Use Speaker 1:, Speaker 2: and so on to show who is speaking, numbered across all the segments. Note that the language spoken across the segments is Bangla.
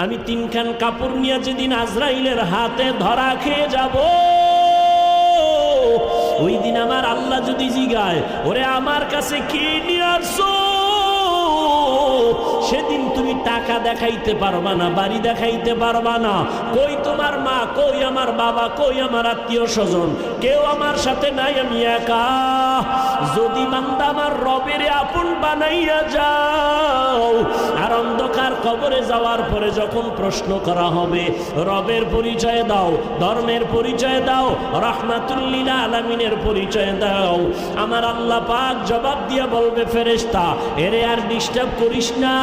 Speaker 1: আমি তিনখান কাপড় নিয়ে যেদিন আজরাইলের হাতে ধরা খেয়ে যাব, ওই দিন আমার আল্লাহ যদি জিগায়, ওরে আমার কাছে কি নিয়ে আসছো, সেদিন তুমি টাকা দেখাইতে পারবা না, বাড়ি দেখাইতে পারবা না। কই তোমার মা, কই আমার বাবা, কই আমার আত্মীয় স্বজন, কেউ আমার সাথে নাই, আমি একা। যদি বান্দা আমার রবের আপন বানাইয়া যাও, আর অন্ধকার কবরে যাওয়ার পরে যখন প্রশ্ন করা হবে, রবের পরিচয় দাও, ধর্মের পরিচয় দাও, রাহমাতুল লিল আলামিনের পরিচয় দাও, আমার আল্লাহ পাক জবাব দিয়া বলবে, ফেরেশতা এরে আর ডিস্টার্ব করিস না,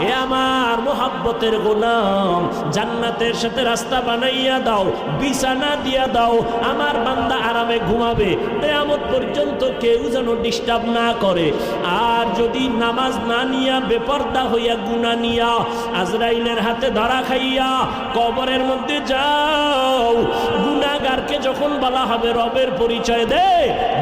Speaker 1: এ আমার মোহাব্বতের গোলাম, জান্নাতের সাথে রাস্তা বানাইয়া দাও, বিছানা দিয়া দাও, আমার বান্দা আরামে ঘুমাবে, কিয়ামত পর্যন্ত কেউ যেন ডিস্টার্ব না করে। আর যদি নামাজ না নিয়া, বেপরদা হইয়া, গুনাহ নিয়া আজরাইলের হাতে ধরা খাইয়া কবরের মধ্যে যাও, গুনাহগারকে যখন বলা হবে রবের পরিচয় দে,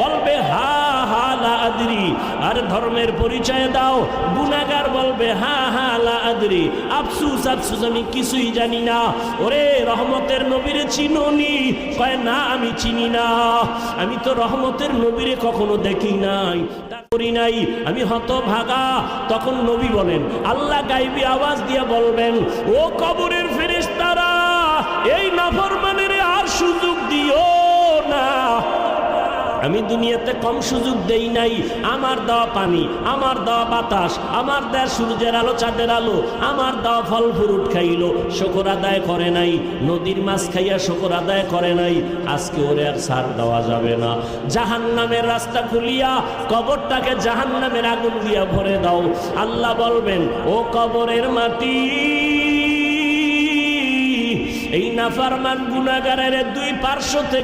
Speaker 1: বলবে হা হা লা আদরি। আর ধর্মের পরিচয় দাও, গুনাহগার বলবে হা হা লা আদরি, আফসুস আফসুস, আমি কিছুই জানি না। ওরে রহমতের নবীরে চিনোনি? কয় না, আমি চিনি না, আমি তো রহমতের নবীরে কখনো দেখি নাই, করি নাই, আমি হতভাগা। তখন নবী বলেন, আল্লাহ গায়বী আওয়াজ দিয়া বলবেন, ও কবরের ফেরেশতারা, এই নাফরমানের আর সুযোগ দিও না, আমি দুনিয়াতে কম সুযোগ দেই নাই। আমার দেওয়া পানি, আমার দেওয়া বাতাস, আমার দেওয়া সূর্যের আলো, চাঁদের আলো, আমার দেওয়া ফল ফ্রুট খাইলো, শুকর আদায় করে নাই, নদীর মাছ খাইয়া শুকর আদায় করে নাই, আজকে ওরে আর ছাড় দেওয়া যাবে না। জাহান্নামের রাস্তা খুলিয়া কবরটাকে জাহান্নামের আগুন দিয়া ভরে দাও। আল্লাহ বলবেন, ও কবরের মাটি, এই নাফরমান গুনাহগারের দুই পার্শ্ব থেকে